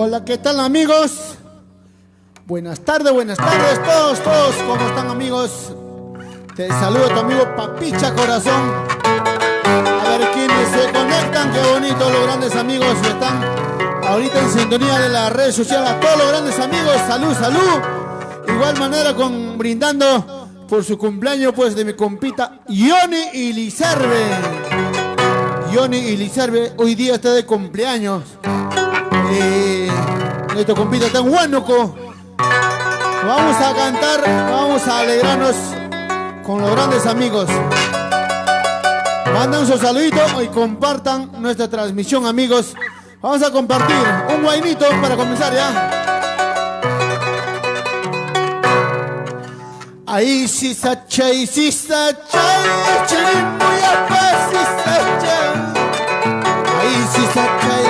Hola, ¿qué tal amigos? Buenas tardes todos, ¿cómo están amigos? Te saludo tu amigo Papicha Corazón. A ver quiénes se conectan, qué bonito los grandes amigos que están ahorita en sintonía de la red social. A todos los grandes amigos, salud. Igual manera brindando por su cumpleaños pues de mi compita Johnny Ilizarbe. Johnny Ilizarbe hoy día está de cumpleaños. Nuestro compita está en Huánuco. Vamos a cantar, vamos a alegrarnos con los grandes amigos. Manden su saludito y compartan nuestra transmisión, amigos. Vamos a compartir un guainito para comenzar ya. Ahí si sachay, muy a paz, si sachay. Ahí si sachay,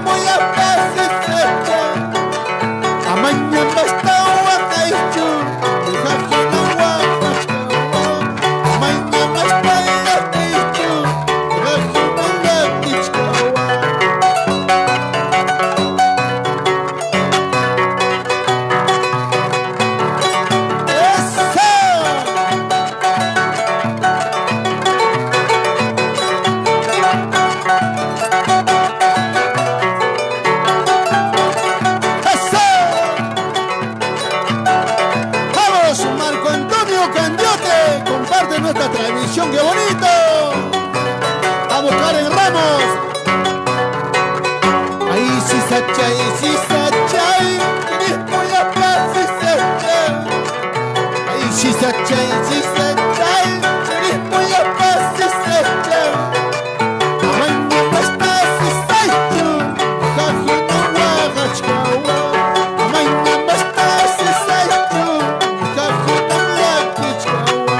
muy a paz, si sachay. Amaña basta wakaichu, hajina wakachkawa. Amaña basta yakaichu, hajina yakichkawa. Nuestra transmisión, qué bonito. Vamos Karen Ramos. Ahí si sachay, muy a paz, si sachay. Ahí si sachay, muy a paz, si sachay. Amaña basta, si sachay, hajina wakachkawa. Amaña basta, si sachay, hajina yakichkawa.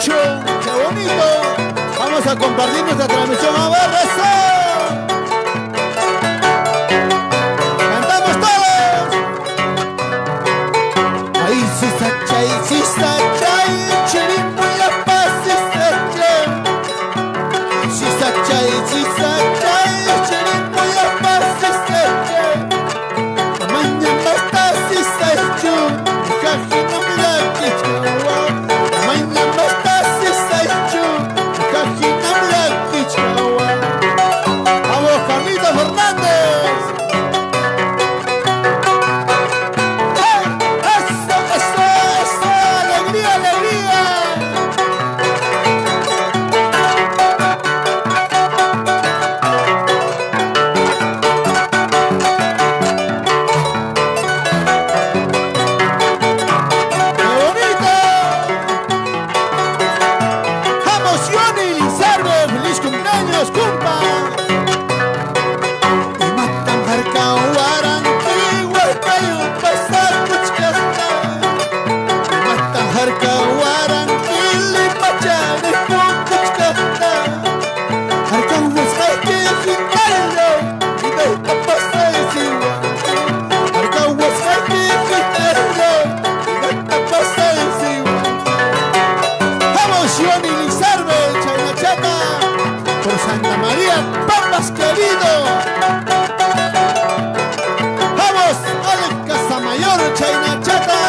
¡Qué bonito! Vamos a compartir nuestra transmisión. ¡A ver, eso! ¡Cantamos todos! Ahí si sachay, muy a paz, si sachay. Si sachay, muy a paz, si sachay. Amaña basta, si sachay. Hajina yakichkawa. Amaña basta, si sachay. Hajina yakichkawa. Vamos, Carlito Fernández. Eso, alegría. Por Santa María, papas querido. Vamos, Alex Casamayor, Chainachata.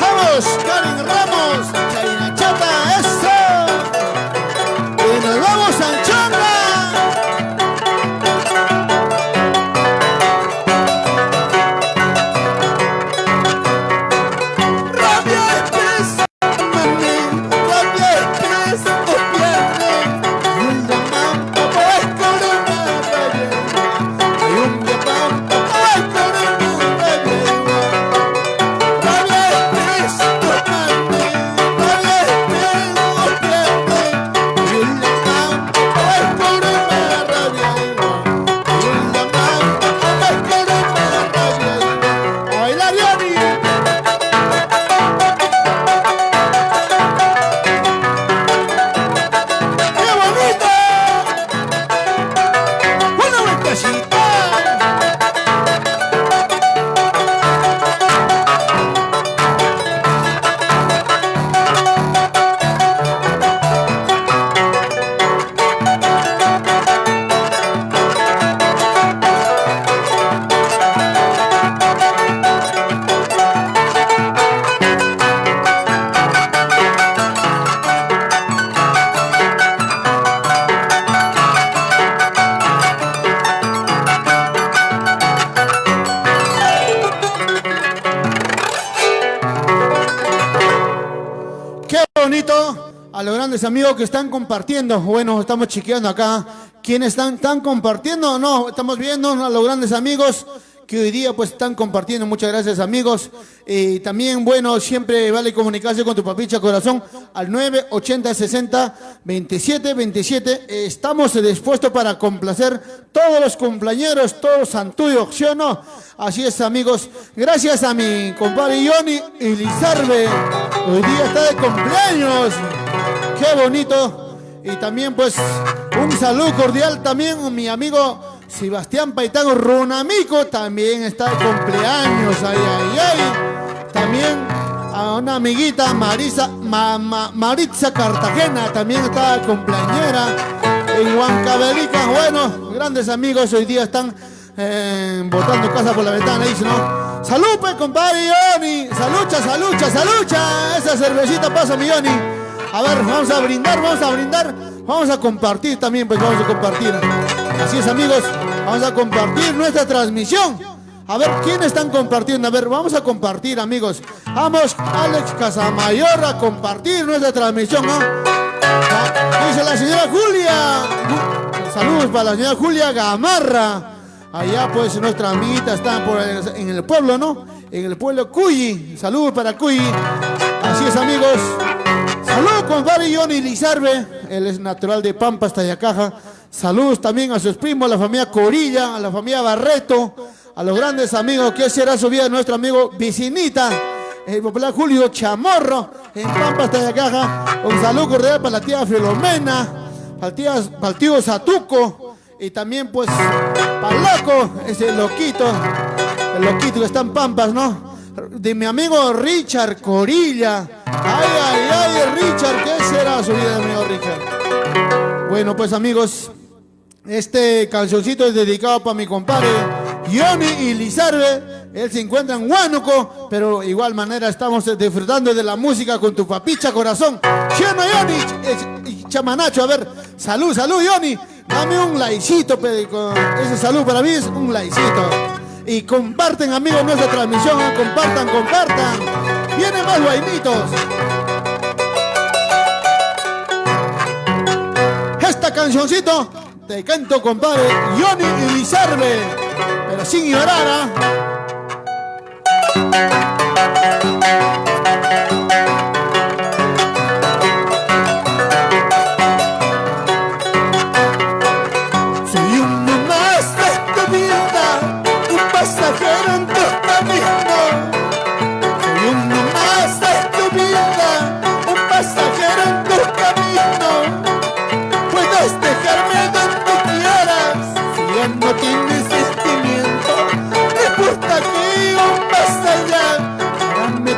Vamos, Karen Ramos, Chainachata, eso. Y nos vamos a Anchonga. bonito. A los grandes amigos que están compartiendo. Bueno, estamos chequeando acá. ¿Quiénes están compartiendo? No, estamos viendo a los grandes amigos que hoy día pues están compartiendo. Muchas gracias, amigos. Y también, bueno, siempre vale comunicarse con tu papicha corazón al 980602727. Estamos dispuestos para complacer todos los cumpleaños, todos santuyos, ¿sí o no? Así es, amigos. Gracias a mi compadre Johnny y Lizarbe. Hoy día está de cumpleaños. Qué bonito. Y también pues un saludo cordial también a mi amigo Sebastián Paitán Runamico, también está de cumpleaños. Ay, ay, ay. También a una amiguita Maritza Cartagena, también está de cumpleañera. En Huancavelica, bueno, grandes amigos hoy día están botando casa por la ventana, dice, ¿no? Salud, pues, compadre Johnny. Salucha, salucha, salucha. Esa cervecita pasa, mi Johnny. A ver, vamos a brindar, vamos a compartir también, pues vamos a compartir. Así es, amigos, vamos a compartir nuestra transmisión. A ver, ¿quiénes están compartiendo? A ver, vamos a compartir, amigos. Vamos, Alex Casamayor, a compartir nuestra transmisión, ¿no? Dice la señora Julia. Saludos para la señora Julia Gamarra. Allá, pues, nuestra amiguita está en el pueblo, ¿no? En el pueblo Cuyi. Saludos para Cuyi. Así es, amigos. Saludos, compadre Johnny Lizarbe. Él es natural de Pampas, Tayacaja. Saludos también a sus primos, a la familia Corilla, a la familia Barreto, a los grandes amigos que será su vida, nuestro amigo Vicinita, el popular Julio Chamorro, en Pampas, Tayacaja. Un saludo cordial para la tía Filomena, para el tío Satuco, y también pues para el loco, ese loquito, el loquito que está en Pampas, ¿no? De mi amigo Richard Corilla. Ay, ay, ay, Richard, ¿qué será su vida de mi amigo Richard? Bueno, pues, amigos, este cancioncito es dedicado para mi compadre Johnny y Lizarbe. Él se encuentra en Huánuco, pero de igual manera estamos disfrutando de la música con tu papicha corazón. Chino Johnny y Chamanacho, a ver, salud, salud, Johnny. Dame un laicito, ese salud para mí es un laicito. Y comparten, amigos, nuestra transmisión, ¿eh? Compartan. Vienen más guainitos. Esta cancioncito te canto, compadre Johnny y Lizarbe, pero sin llorar, ¿ah? Soy uno más de tu vida, un pasajero en tu camino. Soy uno más de tu vida, un pasajero en tu camino. Puedes dejarme donde quieras, si ya no tienes sentimiento. No importa que yo más allá, para mí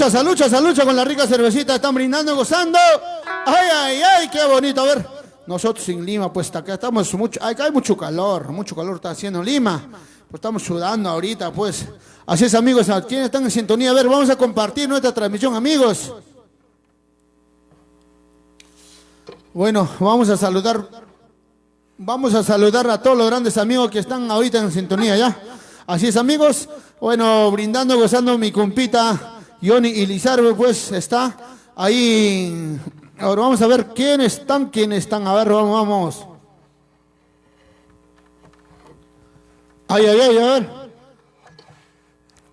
salucha con la rica cervecita. Están brindando, gozando. Ay, ay, ay, qué bonito. A ver, nosotros en Lima, pues acá estamos acá hay mucho calor está haciendo en Lima. Pues estamos sudando ahorita, pues. Así es, amigos, a quienes están en sintonía. A ver, vamos a compartir nuestra transmisión, amigos. Bueno, vamos a saludar a todos los grandes amigos que están ahorita en sintonía, ¿ya? Así es, amigos. Bueno, brindando, gozando mi compita Johnny Ilizarbe, pues está ahí. Ahora vamos a ver quiénes están. A ver, vamos. Ay, ay, ay, a ver.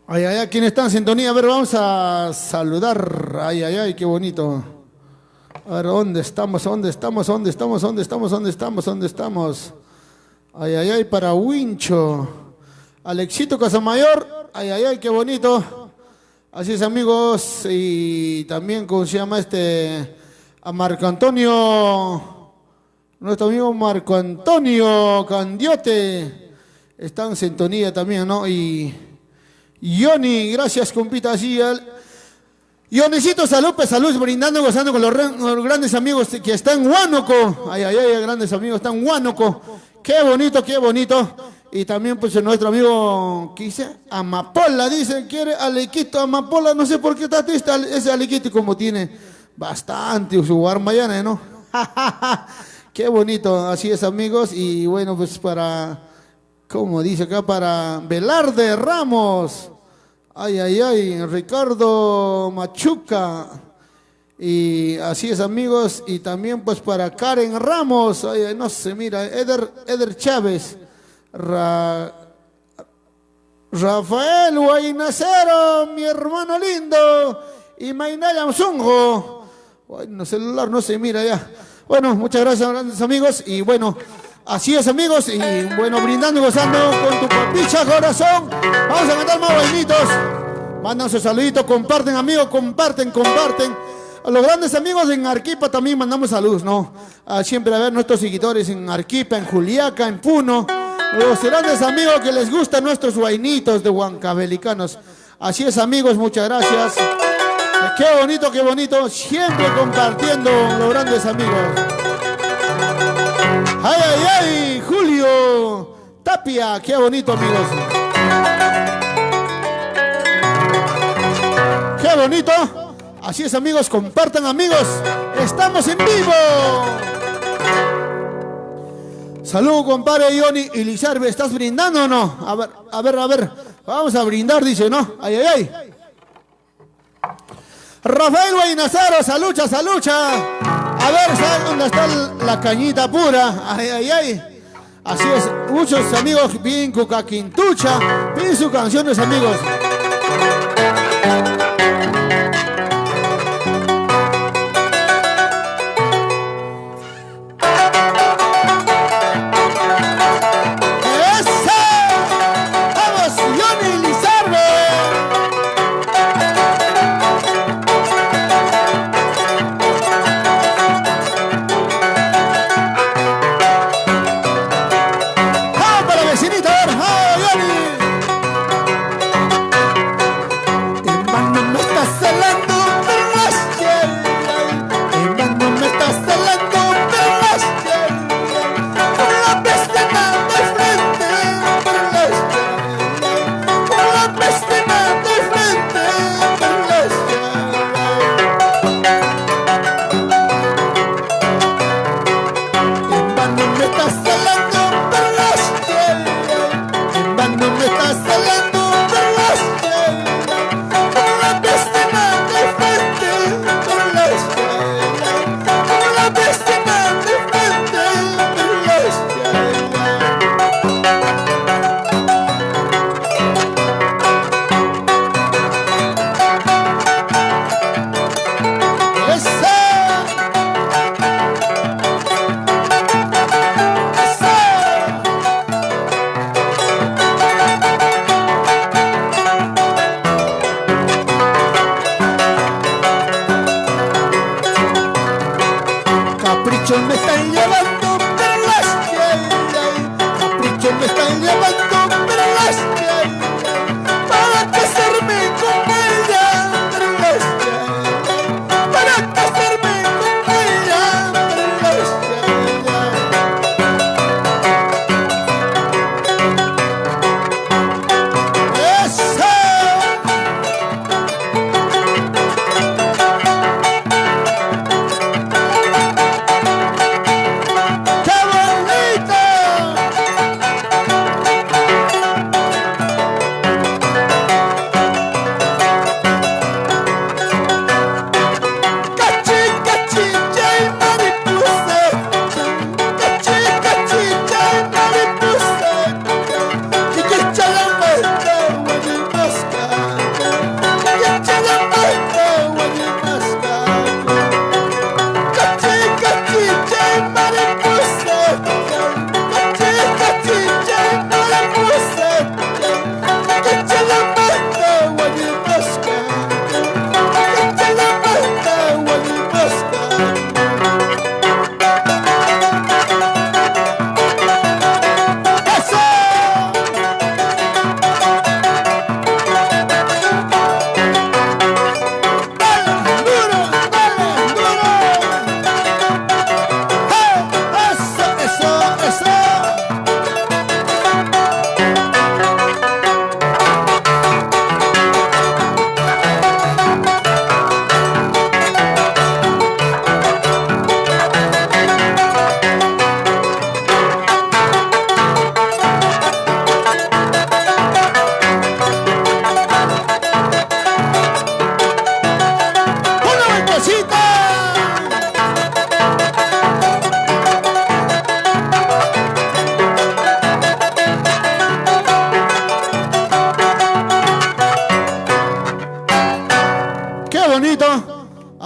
Ay, ay, ay, ¿quiénes están en sintonía? A ver, vamos a saludar. Ay, ay, ay, qué bonito. A ver, ¿dónde estamos? Ay, ay, ay, para Wincho. Alexito Casamayor. Ay, ay, ay, qué bonito. Así es, amigos. Y también, ¿cómo se llama a Marco Antonio? Nuestro amigo Marco Antonio Candiote. Está en sintonía también, ¿no? Y Johnny, gracias, compita. Así, Ionesito, salud, brindando, gozando con los grandes amigos que están en Huánuco. Ay, ay, ay, grandes amigos, están en Huánuco. Qué bonito, qué bonito. Y también, pues, nuestro amigo, ¿qué dice? Amapola, dice, quiere Alequito, Amapola. No sé por qué está triste ese Alequito, como tiene bastante su armayana, ¿no? Qué bonito, así es, amigos. Y bueno, pues como dice acá, para Velarde Ramos. Ay, ay, ay, Ricardo Machuca. Y así es, amigos. Y también pues para Karen Ramos. Ay, ay, no se mira. Eder Chávez. Rafael Guaynacero, mi hermano lindo. Y Mainaya Mzungo. Bueno, celular no se mira ya. Bueno, muchas gracias, grandes amigos. Y bueno, así es, amigos. Y bueno, brindando y gozando con tu papicha corazón. Vamos a cantar más bailitos. Mandan su saludito, comparten, amigos, comparten. A los grandes amigos en Arequipa también mandamos saludos, ¿no? Siempre a ver nuestros seguidores en Arequipa, en Juliaca, en Puno. Los grandes amigos que les gustan nuestros guainitos de huancavelicanos. Así es, amigos, muchas gracias. Qué bonito. Siempre compartiendo los grandes amigos. Ay, ay, ay, Julio Tapia, qué bonito, amigos. Qué bonito. Así es, amigos, compartan, amigos. Estamos en vivo. Salud, compadre Johnny Ilizarbe. ¿Estás brindando o no? A ver. Vamos a brindar, dice, ¿no? Ay, ay, ay. Rafael Guaynazaro, salucha. A ver, ¿sabes dónde está la cañita pura? Ay, ay, ay. Así es, muchos amigos piden Cucaquintucha, piden sus canciones, amigos.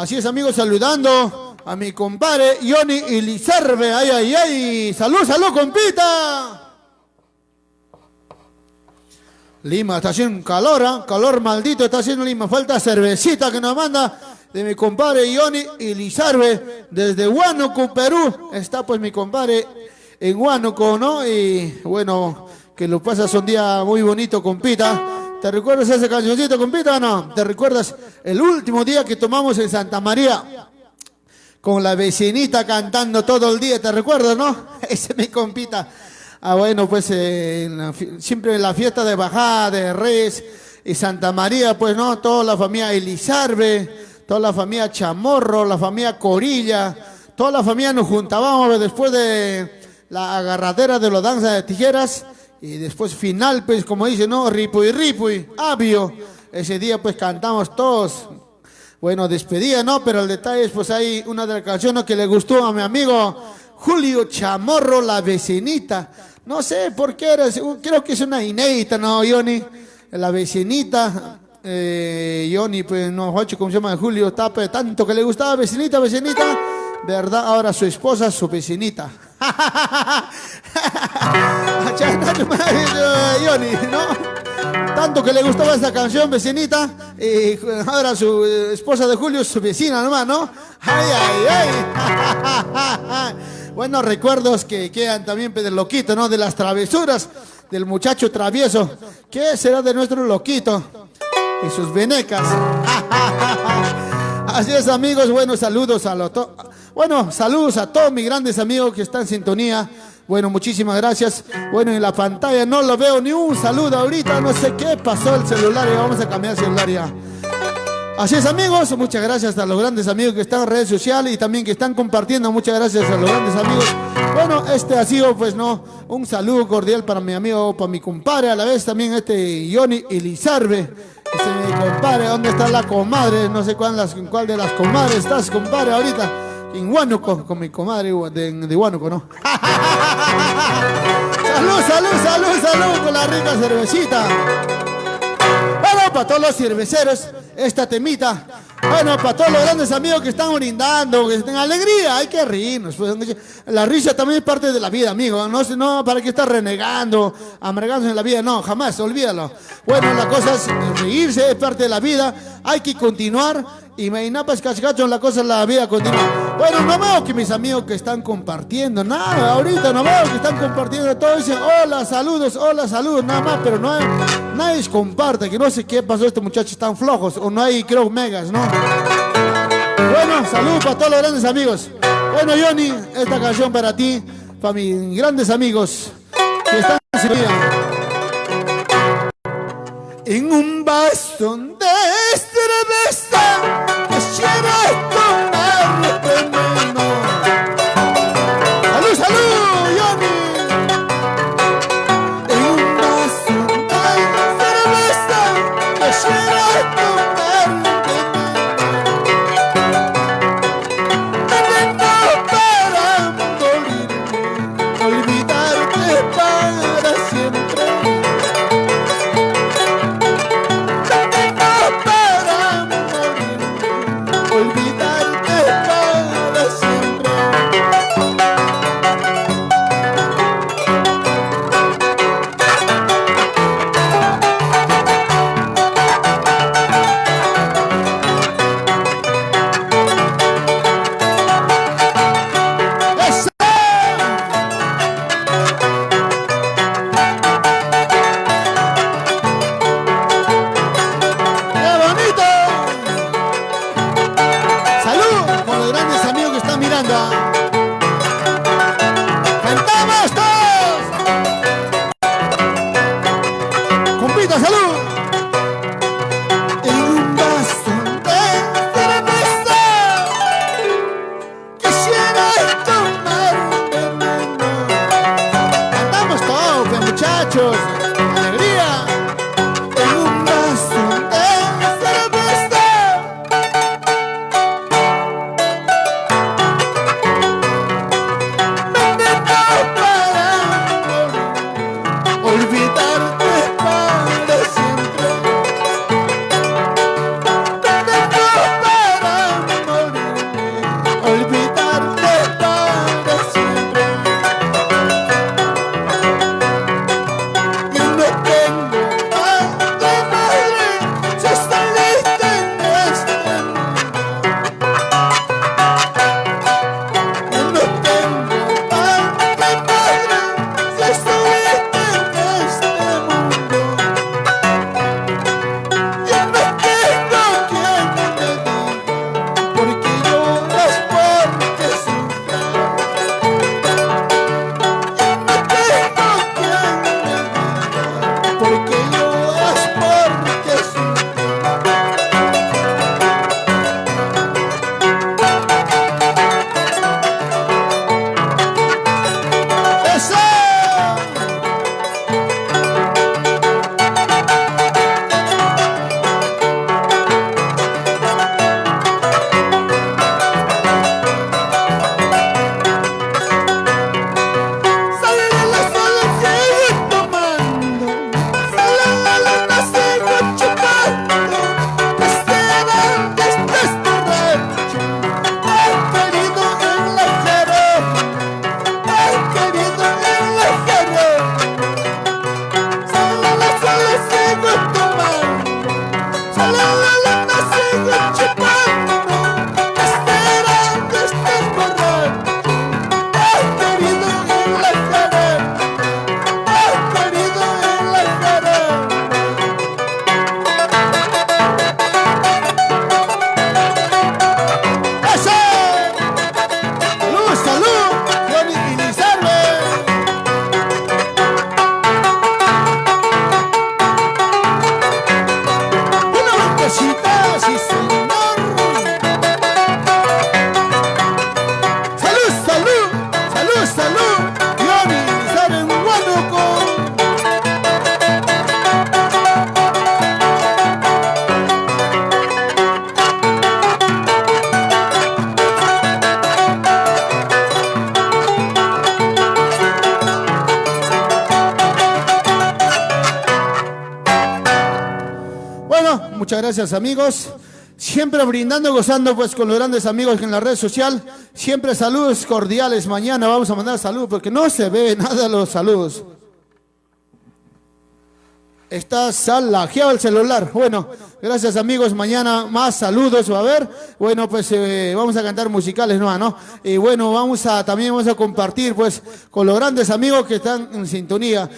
Así es, amigos, saludando a mi compadre Johnny Ilizarbe. Ay, ay, ay. Salud, salud, compita. Lima está haciendo calor, ¿eh? Calor maldito está haciendo Lima. Falta cervecita que nos manda de mi compadre Johnny Ilizarbe desde Huánuco, Perú. Está pues mi compadre en Huánuco, ¿no? Y bueno, que lo pasas un día muy bonito, compita. ¿Te recuerdas ese cancioncito, compita, o no? ¿Te recuerdas el último día que tomamos en Santa María? Con la vecinita cantando todo el día, ¿te recuerdas, no? Ese es mi compita. Ah, bueno, pues siempre en la fiesta de Bajada de Reyes y Santa María, pues, ¿no? Toda la familia Ilizarbe, toda la familia Chamorro, la familia Corilla, toda la familia nos juntábamos después de la agarradera de la danza de tijeras y después final, pues, como dice, ¿no? Ripuy, ripuy, abio. Ese día, pues, cantamos todos. Bueno, despedida, ¿no? Pero el detalle es, pues, hay una de las canciones que le gustó a mi amigo Julio Chamorro, la vecinita. No sé por qué era, creo que es una inédita, ¿no, Johnny? La vecinita, Johnny, pues, no, ¿cómo se llama? Julio Tape, tanto que le gustaba vecinita, vecinita, ¿verdad? Ahora su esposa, su vecinita. Johnny, ¿no? Tanto que le gustaba esa canción, vecinita, y ahora su esposa de Julio, su vecina nomás, ¿no? ¡Ay, ay, ay! Buenos recuerdos que quedan también del loquito, ¿no? De las travesuras del muchacho travieso. ¿Qué será de nuestro loquito? Y sus venecas. Así es, amigos. Bueno, saludos a saludos a todos mis grandes amigos que están en sintonía. Bueno, muchísimas gracias. Bueno, en la pantalla no lo veo ni un saludo ahorita. No sé qué pasó el celular y vamos a cambiar el celular ya. Así es, amigos, muchas gracias a los grandes amigos que están en redes sociales y también que están compartiendo. Muchas gracias a los grandes amigos. Bueno, este ha sido, pues, no, un saludo cordial para mi amigo, para mi compadre, a la vez también Johnny Ilizarbe. Mi compadre, ¿dónde está la comadre? No sé cuál de las comadres estás, compadre, ahorita. En Huánuco, con mi comadre de Huánuco, ¿no? Salud, salud, salud, salud con la rica cervecita. Bueno, para todos los cerveceros, esta temita. Bueno, para todos los grandes amigos que están brindando, que estén alegría, hay que reírnos. Pues, la risa también es parte de la vida, amigo. No, para que estar renegando, amargándose en la vida, no, jamás, olvídalo. Bueno, la cosa es reírse, es parte de la vida, hay que continuar. Y me inapas cascacho, la cosa es la vida continua. Bueno, no veo que mis amigos que están compartiendo nada, ahorita no veo que están compartiendo todo, dicen hola, saludos, nada más, pero no hay, nadie comparte, que no sé qué pasó, estos muchachos están flojos, o no hay, creo, megas, ¿no? Bueno, saludos para todos los grandes amigos. Bueno, Johnny, esta canción para ti, para mis grandes amigos que están en vida. En un vaso de cerveza quisiera tomarte menos. ¡Salud, salud, Johnny! En un vaso de cerveza quisiera tomarte menos. Para morirme, olvidarte para siempre. Olvidar muchas gracias amigos. Siempre brindando, gozando pues con los grandes amigos en la red social. Siempre saludos cordiales. Mañana vamos a mandar saludos porque no se ve nada los saludos. Está salajeado el celular. Bueno, gracias amigos. Mañana más saludos va a haber. Bueno, pues vamos a cantar musicales, ¿no? Y bueno, también vamos a compartir pues con los grandes amigos que están en sintonía.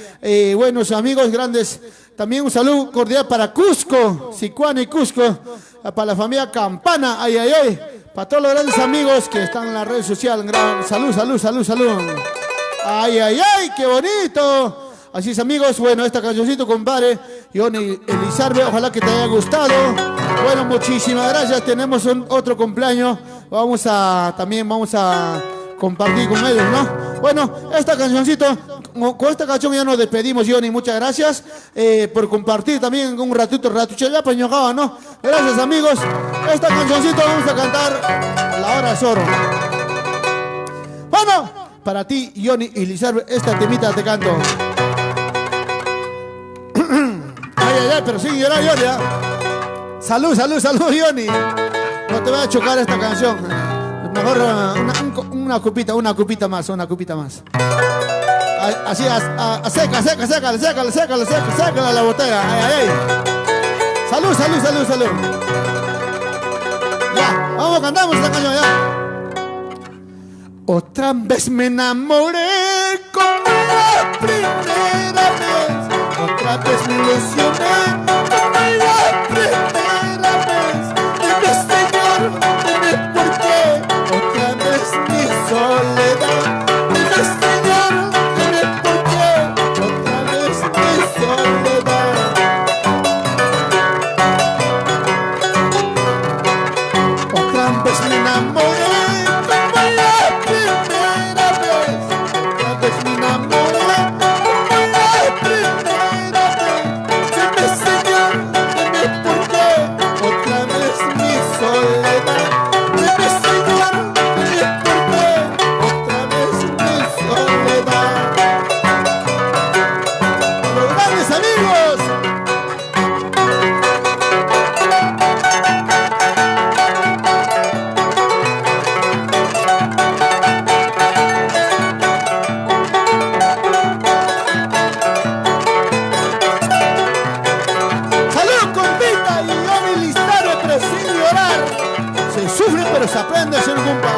Buenos amigos grandes. También un saludo cordial para Cusco, Sicuani y Cusco. Para la familia Campana, ay. Para todos los grandes amigos que están en la red social. Salud. Ay, qué bonito. Así es amigos, bueno, esta cancioncito, compadre, Johnny Elizarbe, ojalá que te haya gustado. Bueno, muchísimas gracias, tenemos otro cumpleaños, también vamos a compartir con ellos, ¿no? Bueno, esta cancioncito, con esta canción ya nos despedimos, Johnny, muchas gracias por compartir también un ratito, ya pañojaba, ¿no? Gracias amigos, esta cancioncito vamos a cantar a la hora Zorro. Bueno, para ti, Johnny Elizarbe, esta temita te canto. Ay, pero sin llorar, Johnny. Salud, Johnny. No te voy a chocar esta canción. Mejor una copita más. Así, seca la botella. Ay. Salud. Ya, vamos, cantamos esta canción ya. Otra vez me enamoré como la primera vez. Otra vez me ilusioné como la primera vez. Dime Señor, dime por qué. Otra vez mi soledad. Dime Señor, dime por qué. Otra vez mi soledad. Otra vez me enamoré como la primera vez. Otra vez me enamoré. Se aprende a ser compa.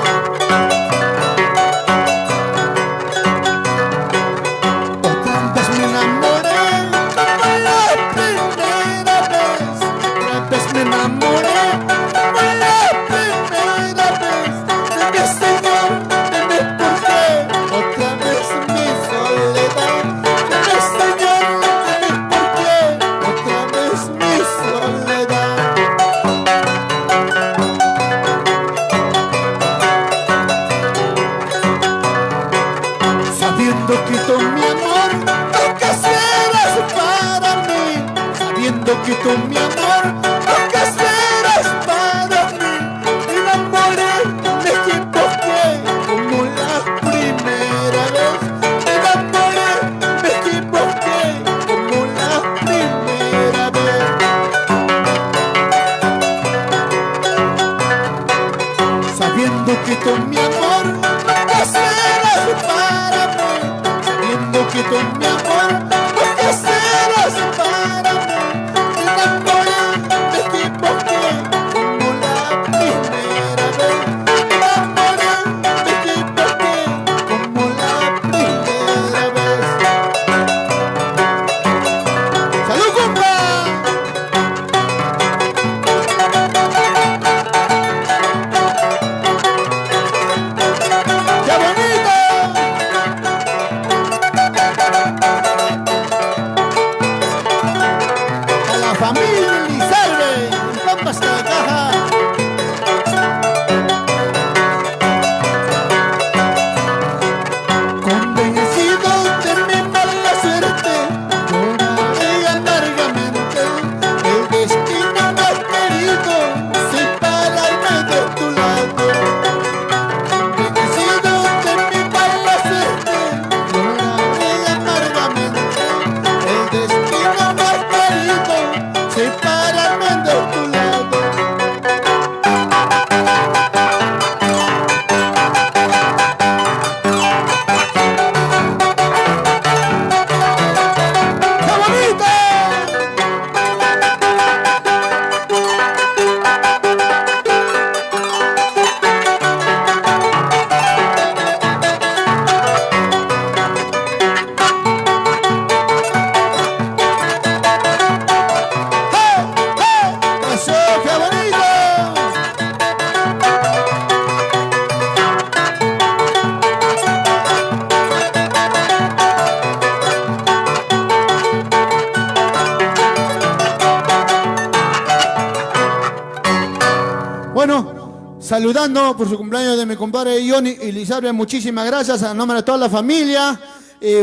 Otra vez me enamoré como la primera vez. Otra vez me enamoré como la primera vez. Dime Señor, dime por qué. Otra vez mi soledad. Dime Señor, dime por qué. Otra vez mi soledad. Sabiendo que tú mi amor nunca serás para mí. Sabiendo que tú mi amor nunca serás para mí. Me enamoré, me equivoqué como la primera vez. Me enamoré, me equivoqué como la primera vez. Sabiendo que tú mi amor nunca serás para mí. Sabiendo que tú mi amor nunca serás para mí. Me enamoré, saludando por su cumpleaños de mi compadre Johnny y Lizarbe, muchísimas gracias a nombre de toda la familia.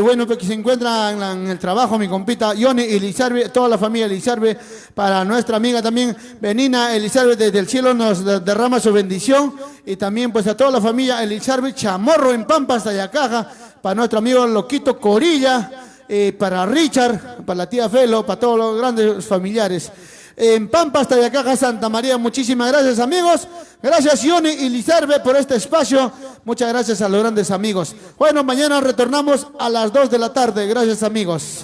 Bueno, pues que se encuentra en el trabajo mi compita Johnny y Lizarbe, toda la familia Lizarbe, para nuestra amiga también Benina Elizarbe, desde el cielo nos derrama su bendición, y también pues a toda la familia Elizarbe Chamorro en Pampas, Tayacaja, para nuestro amigo Loquito Corilla, para Richard, para la tía Felo, para todos los grandes familiares. En Pampas, Tayacaja, Santa María, muchísimas gracias amigos, gracias Johnny y Lizarbe por este espacio, muchas gracias a los grandes amigos. Bueno, mañana retornamos a las 2 de la tarde, gracias amigos.